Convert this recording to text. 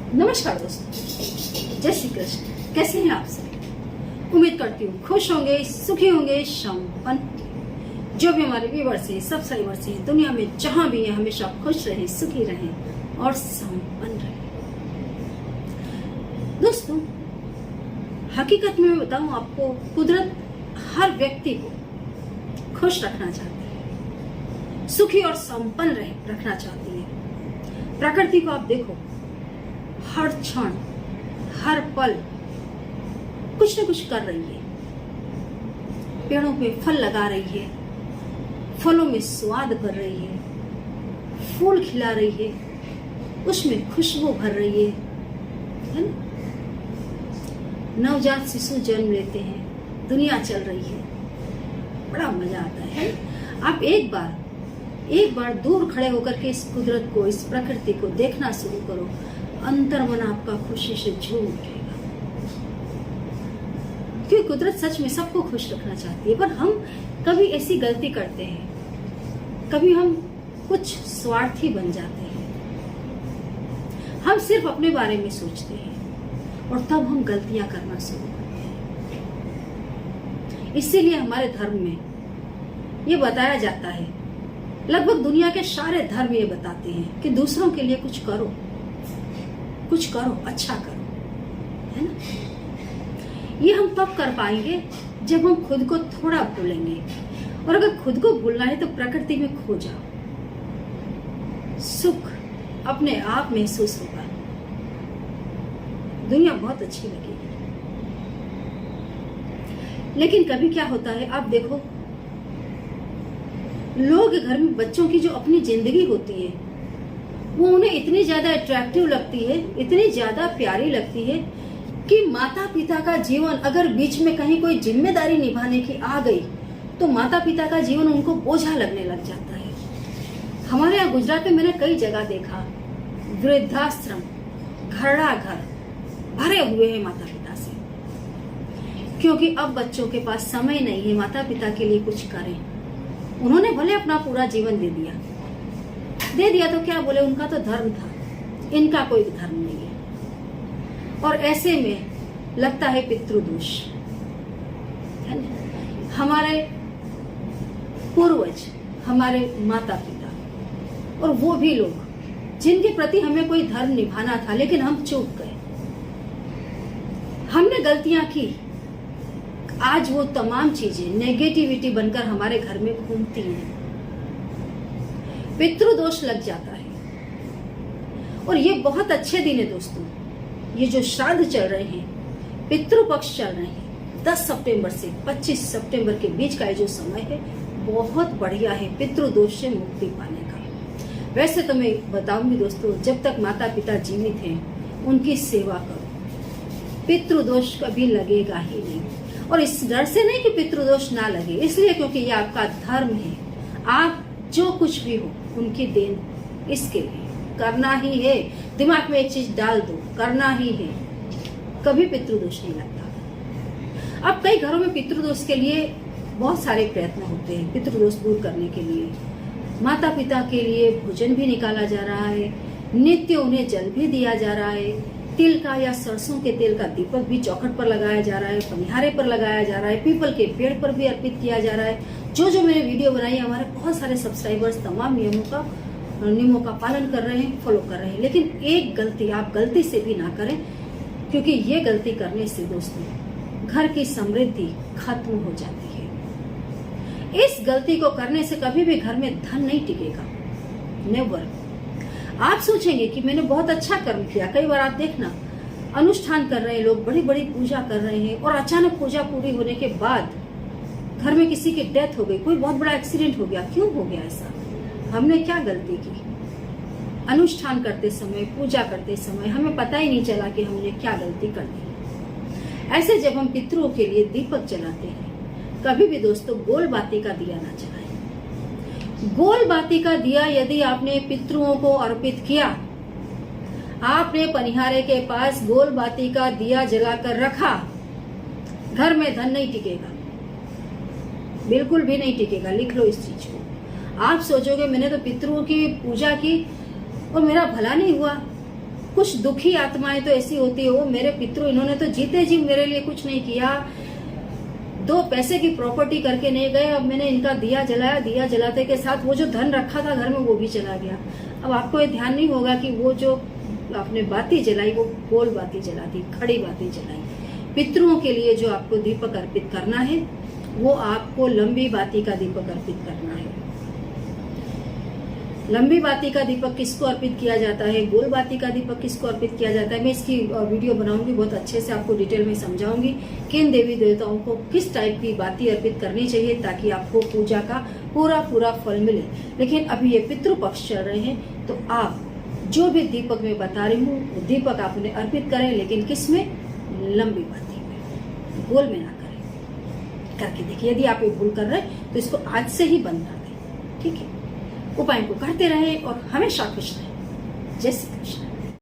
नमस्कार दोस्तों, जय श्री कृष्ण। कैसे हैं आप सब? उम्मीद करती हूँ खुश होंगे, सुखी होंगे, संपन्न। जो भी हमारे व्यूअर्स हैं, सब्सक्राइबर्स हैं, दुनिया में जहां भी हैं, हमेशा खुश रहें, सुखी रहें और संपन्न रहें। दोस्तों, हकीकत में मैं बताऊं आपको, कुदरत हर व्यक्ति को खुश रखना चाहती है, सुखी और संपन्न रखना चाहती है। प्रकृति को आप देखो, हर क्षण हर पल कुछ न कुछ कर रही है। पेड़ों पे फल लगा रही है, फलों में स्वाद भर रही है, फूल खिला रही है, उसमें खुशबू भर रही है ना? नवजात शिशु जन्म लेते हैं, दुनिया चल रही है, बड़ा मजा आता है। आप एक बार दूर खड़े होकर के इस कुदरत को, इस प्रकृति को देखना शुरू करो, अंतर मन आपका खुशी से झूम उठेगा। क्योंकि कुदरत सच में सबको खुश रखना चाहती है, पर हम कभी ऐसी गलती करते हैं, कभी हम कुछ स्वार्थी बन जाते हैं। हम सिर्फ अपने बारे में सोचते हैं और तब हम गलतियां करना शुरू करते हैं। इसीलिए हमारे धर्म में ये बताया जाता है, लगभग दुनिया के सारे धर्म ये बताते हैं कि दूसरों के लिए कुछ करो, अच्छा करो, है ना? ये हम तब कर पाएंगे जब हम खुद को थोड़ा भूलेंगे। और अगर खुद को भूलना है तो प्रकृति में खो जाओ, सुख अपने आप महसूस होगा, दुनिया बहुत अच्छी लगेगी। लेकिन कभी क्या होता है, आप देखो, लोग घर में बच्चों की जो अपनी जिंदगी होती है, वो उन्हें इतनी ज्यादा अट्रैक्टिव लगती है, इतनी ज्यादा प्यारी लगती है कि माता पिता का जीवन अगर बीच में कहीं कोई जिम्मेदारी निभाने की आ गई तो माता पिता का जीवन उनको बोझा लगने लग जाता है। हमारे यहाँ गुजरात में मैंने कई जगह देखा, वृद्धाश्रम, घरड़ा घर भरे हुए हैं माता पिता से, क्योंकि अब बच्चों के पास समय नहीं है माता पिता के लिए कुछ करें। उन्होंने भले अपना पूरा जीवन दे दिया तो क्या बोले, उनका तो धर्म था, इनका कोई धर्म नहीं है। और ऐसे में लगता है पितृदोष, है ना? हमारे पूर्वज, हमारे माता पिता और वो भी लोग जिनके प्रति हमें कोई धर्म निभाना था, लेकिन हम चूक गए, हमने गलतियां की। आज वो तमाम चीजें नेगेटिविटी बनकर हमारे घर में घूमती हैं, पितृदोष लग जाता है। और ये बहुत अच्छे दिन है दोस्तों, ये जो श्राद्ध चल रहे हैं, पितृपक्ष चल रहे हैं, 10 सितंबर से 25 सितंबर के बीच का ये जो समय है, बहुत बढ़िया है पितृदोष से मुक्ति पाने का। वैसे तो मैं बताऊंगी दोस्तों, जब तक माता पिता जीवित हैं उनकी सेवा करो, पितृदोष कभी लगेगा ही नहीं। और इस डर से नहीं कि पितृदोष ना लगे, इसलिए क्योंकि ये आपका धर्म है। आप जो कुछ भी हो उनकी देन, इसके लिए करना ही है। दिमाग में एक चीज डाल दो, करना ही है, कभी पितृदोष नहीं लगता। अब कई घरों में पितृदोष के लिए बहुत सारे प्रयत्न होते हैं, पितृदोष दूर करने के लिए माता पिता के लिए भोजन भी निकाला जा रहा है, नित्य उन्हें जल भी दिया जा रहा है, तिल का या सरसों के तेल का दीपक भी चौखट पर लगाया जा रहा है, पनिहारे पर लगाया जा रहा है, पीपल के पेड़ पर भी अर्पित किया जा रहा है। जो मैंने वीडियो बनाई, हमारे बहुत सारे सब्सक्राइबर्स तमाम नियमों का पालन कर रहे हैं, फॉलो कर रहे हैं। लेकिन एक गलती आप गलती से भी ना करें, क्योंकि ये गलती करने से दोस्तों घर की समृद्धि खत्म हो जाती है। इस गलती को करने से कभी भी घर में धन नहीं टिकेगा, नेवर। आप सोचेंगे कि मैंने बहुत अच्छा कर्म किया। कई बार आप देखना, अनुष्ठान कर रहे हैं लोग, बड़ी बड़ी पूजा कर रहे हैं, और अचानक पूजा पूरी होने के बाद घर में किसी की डेथ हो गई, कोई बहुत बड़ा एक्सीडेंट हो गया। क्यों हो गया ऐसा? हमने क्या गलती की? अनुष्ठान करते समय, पूजा करते समय हमें पता ही नहीं चला कि हमने क्या गलती कर दी। ऐसे जब हम पितरों के लिए दीपक जलाते हैं, कभी भी दोस्तों गोल बाती का दिया ना जलाएं। गोल बाती का दिया यदि आपने पितरों को अर्पित किया, आपने पनिहारे के पास गोल बाती का दिया जलाकर रखा, घर में धन नहीं टिकेगा, बिल्कुल भी नहीं टिकेगा। लिख लो इस चीज को। आप सोचोगे मैंने तो पितरों की पूजा की और मेरा भला नहीं हुआ, कुछ दुखी आत्माएं तो ऐसी होती है, वो मेरे पितृ इन्होंने तो जीते जी मेरे लिए कुछ नहीं किया, 2 पैसे की प्रॉपर्टी करके नहीं गए, अब मैंने इनका दिया जलाया, दिया जलाते के साथ वो जो धन रखा था घर में वो भी चला गया। अब आपको ये ध्यान नहीं होगा कि वो जो आपने बाती जलाई वो गोल बाती जला दी, खड़ी बाती जलाई। पितरों के लिए जो आपको दीपक अर्पित करना है वो आपको लंबी बाती का दीपक अर्पित करना है। लंबी बाती का दीपक किसको अर्पित किया जाता है, गोल बाती का दीपक किसको अर्पित किया जाता है, मैं इसकी वीडियो बनाऊंगी, बहुत अच्छे से आपको डिटेल में समझाऊंगी किन देवी देवताओं को किस टाइप की बाती अर्पित करनी चाहिए ताकि आपको पूजा का पूरा फल मिले। लेकिन अभी ये पितृपक्ष चल रहे हैं तो आप जो भी दीपक मैं बता रही हूँ वो दीपक आप उन्हें अर्पित करें, लेकिन किस में, लंबी बाती में, गोल में ना करें। करके देखिए, यदि आप ये भूल कर रहे हैं तो इसको आज से ही बंद कर दें, ठीक है। उपाय को करते रहे और हमेशा खुश रहें। जय श्री कृष्ण।